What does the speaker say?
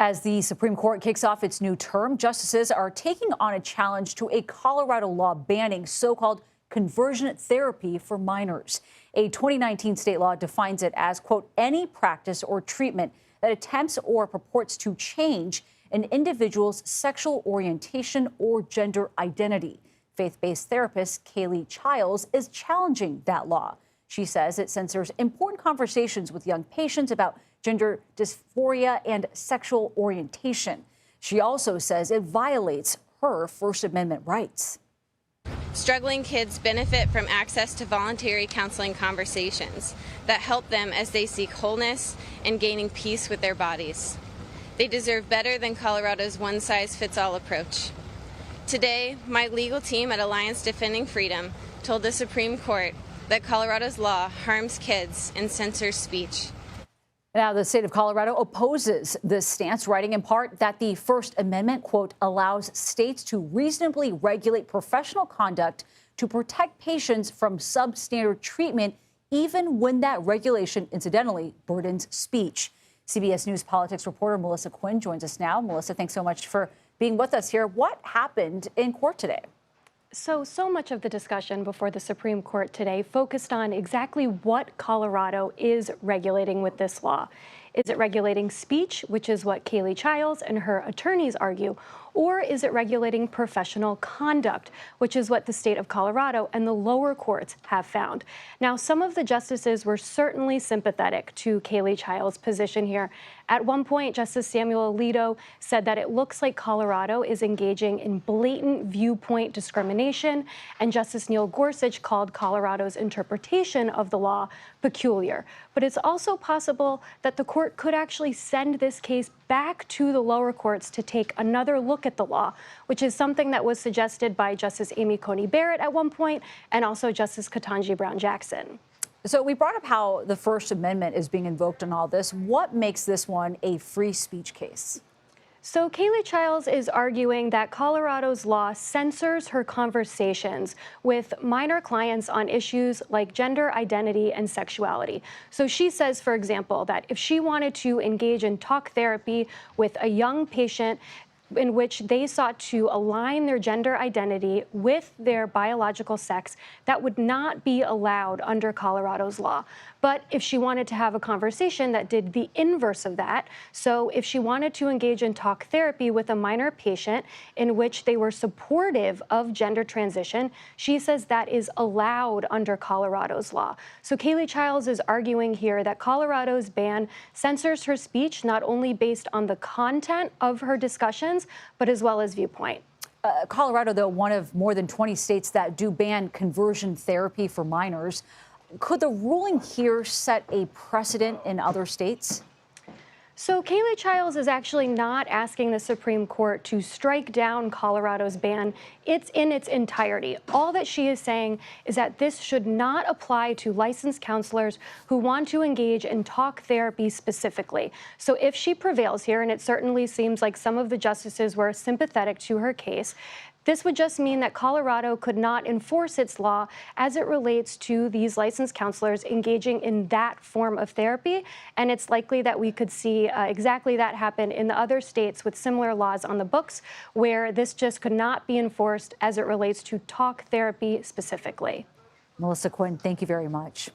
As the Supreme Court kicks off its new term, justices are taking on a challenge to a Colorado law banning so-called conversion therapy for minors. A 2019 state law defines it as, quote, any practice or treatment that attempts or purports to change an individual's sexual orientation or gender identity. Faith-based therapist Kaylee Childs is challenging that law. She says it censors important conversations with young patients about gender dysphoria and sexual orientation. She also says it violates her First Amendment rights. Struggling kids benefit from access to voluntary counseling conversations that help them as they seek wholeness and gaining peace with their bodies. They deserve better than Colorado's one-size-fits-all approach. Today, my legal team at Alliance Defending Freedom told the Supreme Court that Colorado's law harms kids and censors speech. Now, the state of Colorado opposes this stance, writing in part that the First Amendment, quote, allows states to reasonably regulate professional conduct to protect patients from substandard treatment, even when that regulation, incidentally, burdens speech. CBS News politics reporter Melissa Quinn joins us now. Melissa, thanks so much for being with us here. What happened in court today? So much of the discussion before the Supreme Court today focused on exactly what Colorado is regulating with this law. Is it regulating speech, which is what Kaylee Childs and her attorneys argue, or is it regulating professional conduct, which is what the state of Colorado and the lower courts have found? Now, some of the justices were certainly sympathetic to Kaylee Childs' position here. At one point, Justice Samuel Alito said that it looks like Colorado is engaging in blatant viewpoint discrimination, and Justice Neil Gorsuch called Colorado's interpretation of the law peculiar. But it's also possible that the court could actually send this case back to the lower courts to take another look at the law, which is something that was suggested by Justice Amy Coney Barrett at one point and also Justice Ketanji Brown Jackson. So we brought up how the First Amendment is being invoked in all this. What makes this one a free speech case? So Kaylee Childs is arguing that Colorado's law censors her conversations with minor clients on issues like gender identity and sexuality. So she says, for example, that if she wanted to engage in talk therapy with a young patient in which they sought to align their gender identity with their biological sex, that would not be allowed under Colorado's law. But if she wanted to have a conversation that did the inverse of that, so if she wanted to engage in talk therapy with a minor patient in which they were supportive of gender transition, she says that is allowed under Colorado's law. So Kaylee Childs is arguing here that Colorado's ban censors her speech not only based on the content of her discussions, but as well as viewpoint. Colorado, though, one of more than 20 states that do ban conversion therapy for minors. Could the ruling here set a precedent in other states? So Kaylee Childs is actually not asking the Supreme Court to strike down Colorado's ban. It's in its entirety. All that she is saying is that this should not apply to licensed counselors who want to engage in talk therapy specifically. So if she prevails here, and it certainly seems like some of the justices were sympathetic to her case, this would just mean that Colorado could not enforce its law as it relates to these licensed counselors engaging in that form of therapy. And it's likely that we could see exactly that happen in the other states with similar laws on the books, where this just could not be enforced as it relates to talk therapy specifically. Melissa Quinn, thank you very much.